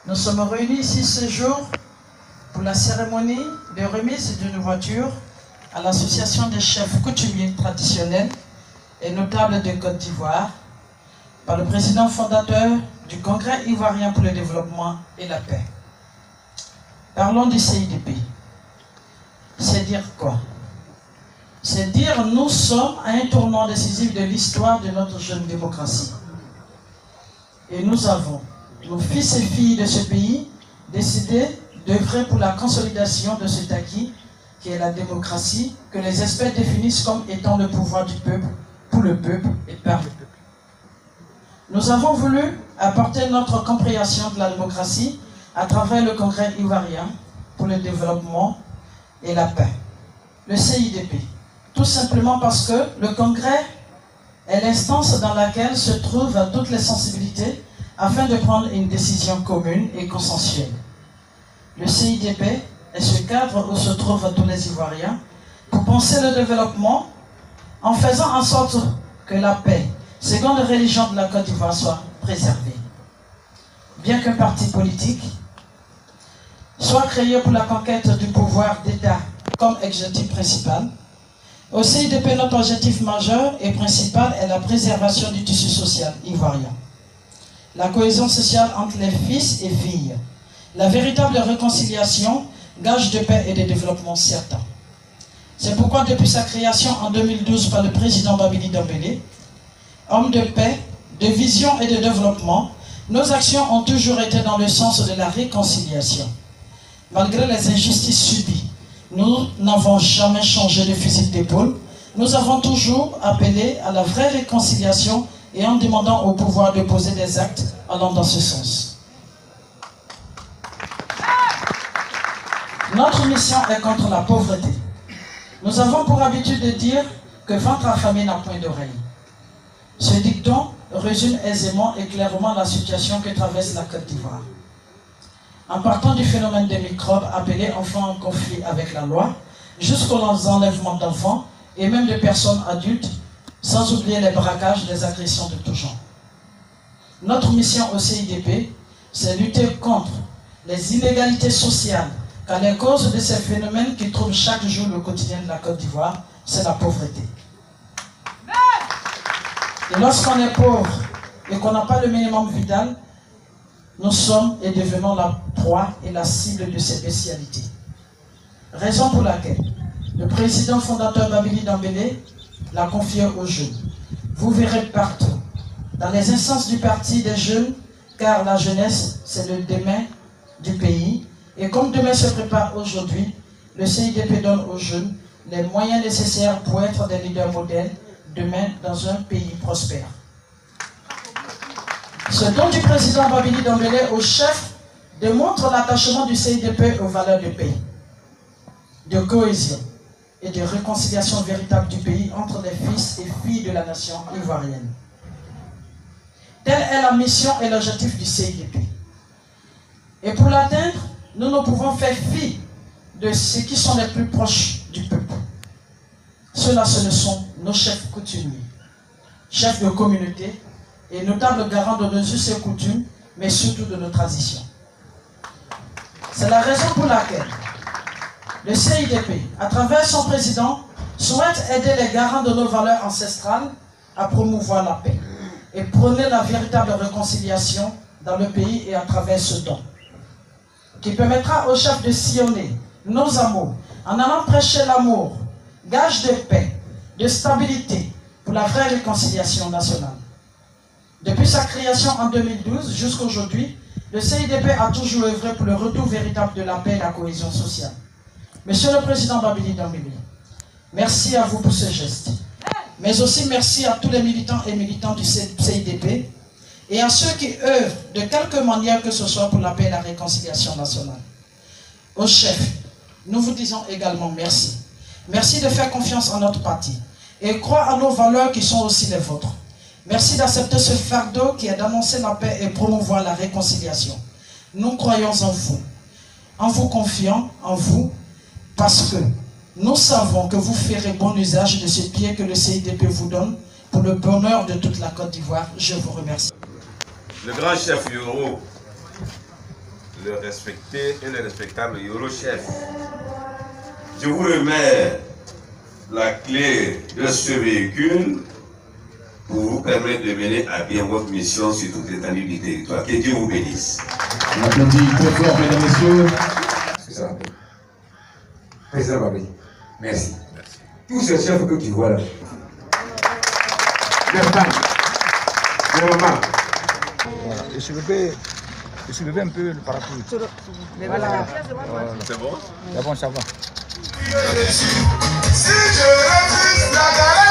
Nous sommes réunis ici ce jour pour la cérémonie de remise d'une voiture à l'association des chefs coutumiers traditionnels et notables de Côte d'Ivoire par le président fondateur du Congrès ivoirien pour le développement et la paix. Parlons du CIDP. C'est dire quoi? C'est dire nous sommes à un tournant décisif de l'histoire de notre jeune démocratie. Et nous avons, nos fils et filles de ce pays, décidé d'œuvrer pour la consolidation de cet acquis qui est la démocratie, que les experts définissent comme étant le pouvoir du peuple, pour le peuple et par le peuple. Nous avons voulu apporter notre compréhension de la démocratie à travers le Congrès ivoirien pour le développement et la paix, le CIDP. Tout simplement parce que le Congrès est l'instance dans laquelle se trouvent toutes les sensibilités afin de prendre une décision commune et consensuelle. Le CIDP est ce cadre où se trouvent tous les Ivoiriens pour penser le développement en faisant en sorte que la paix, seconde religion de la Côte d'Ivoire, soit préservée. Bien qu'un parti politique soit créé pour la conquête du pouvoir d'État comme objectif principal, au CIDP, notre objectif majeur et principal est la préservation du tissu social ivoirien, la cohésion sociale entre les fils et filles, la véritable réconciliation, gage de paix et de développement certain. C'est pourquoi depuis sa création en 2012 par le président Babili Dombélé, homme de paix, de vision et de développement, nos actions ont toujours été dans le sens de la réconciliation. Malgré les injustices subies, nous n'avons jamais changé de fusil d'épaule. Nous avons toujours appelé à la vraie réconciliation et en demandant au pouvoir de poser des actes allant dans ce sens. Notre mission est contre la pauvreté. Nous avons pour habitude de dire que ventre affamé n'a point d'oreille. Ce dicton résume aisément et clairement la situation que traverse la Côte d'Ivoire. En partant du phénomène des microbes appelés enfants en conflit avec la loi, jusqu'aux enlèvements d'enfants et même de personnes adultes, sans oublier les braquages, les agressions de tout genre. Notre mission au CIDP, c'est lutter contre les inégalités sociales, car les causes de ces phénomènes qui trouvent chaque jour le quotidien de la Côte d'Ivoire, c'est la pauvreté. Et lorsqu'on est pauvre et qu'on n'a pas le minimum vital, nous sommes et devenons la proie et la cible de ces bestialités. Raison pour laquelle le président fondateur Babili Dombélé l'a confié aux jeunes. Vous verrez partout, dans les instances du parti des jeunes, car la jeunesse, c'est le demain du pays. Et comme demain se prépare aujourd'hui, le CIDP donne aux jeunes les moyens nécessaires pour être des leaders modèles demain dans un pays prospère. Ce don du président Babili Dombélé au chef démontre l'attachement du CIDP aux valeurs du pays, de cohésion et de réconciliation véritable du pays entre les fils et filles de la nation ivoirienne. Telle est la mission et l'objectif du CIDP. Et pour l'atteindre, nous ne pouvons faire fi de ceux qui sont les plus proches du peuple. Ceux-là, ce ne sont nos chefs coutumiers, chefs de communauté et notables garants de nos us et coutumes, mais surtout de nos traditions. C'est la raison pour laquelle le CIDP, à travers son président, souhaite aider les garants de nos valeurs ancestrales à promouvoir la paix et prôner la véritable réconciliation dans le pays et à travers ce don, qui permettra aux chefs de sillonner nos amours en allant prêcher l'amour, gage de paix, de stabilité pour la vraie réconciliation nationale. Depuis sa création en 2012 jusqu'à aujourd'hui, le CIDP a toujours œuvré pour le retour véritable de la paix et la cohésion sociale. Monsieur le Président Babili Dombélé, merci à vous pour ce geste. Mais aussi merci à tous les militants et militantes du CIDP et à ceux qui œuvrent de quelque manière que ce soit pour la paix et la réconciliation nationale. Aux chefs, nous vous disons également merci. Merci de faire confiance en notre parti et croire à nos valeurs qui sont aussi les vôtres. Merci d'accepter ce fardeau qui est d'annoncer la paix et promouvoir la réconciliation. Nous croyons en vous confiant en vous, parce que nous savons que vous ferez bon usage de ce pied que le CIDP vous donne pour le bonheur de toute la Côte d'Ivoire. Je vous remercie. Le grand chef Yoro le respecté et le respectable Eurochef. Je vous remets la clé de ce véhicule pour vous permettre de mener à bien votre mission sur toute l'étendue du territoire. Que Dieu vous bénisse. On applaudit très fort, mesdames, messieurs. C'est ça. Président Babé, merci. Tous ces chefs que tu vois là, les femmes, les mamans. Voilà. Et soulevez un peu le parapluie. Voilà. C'est bon? C'est bon, ça va. Si je refuse la galère,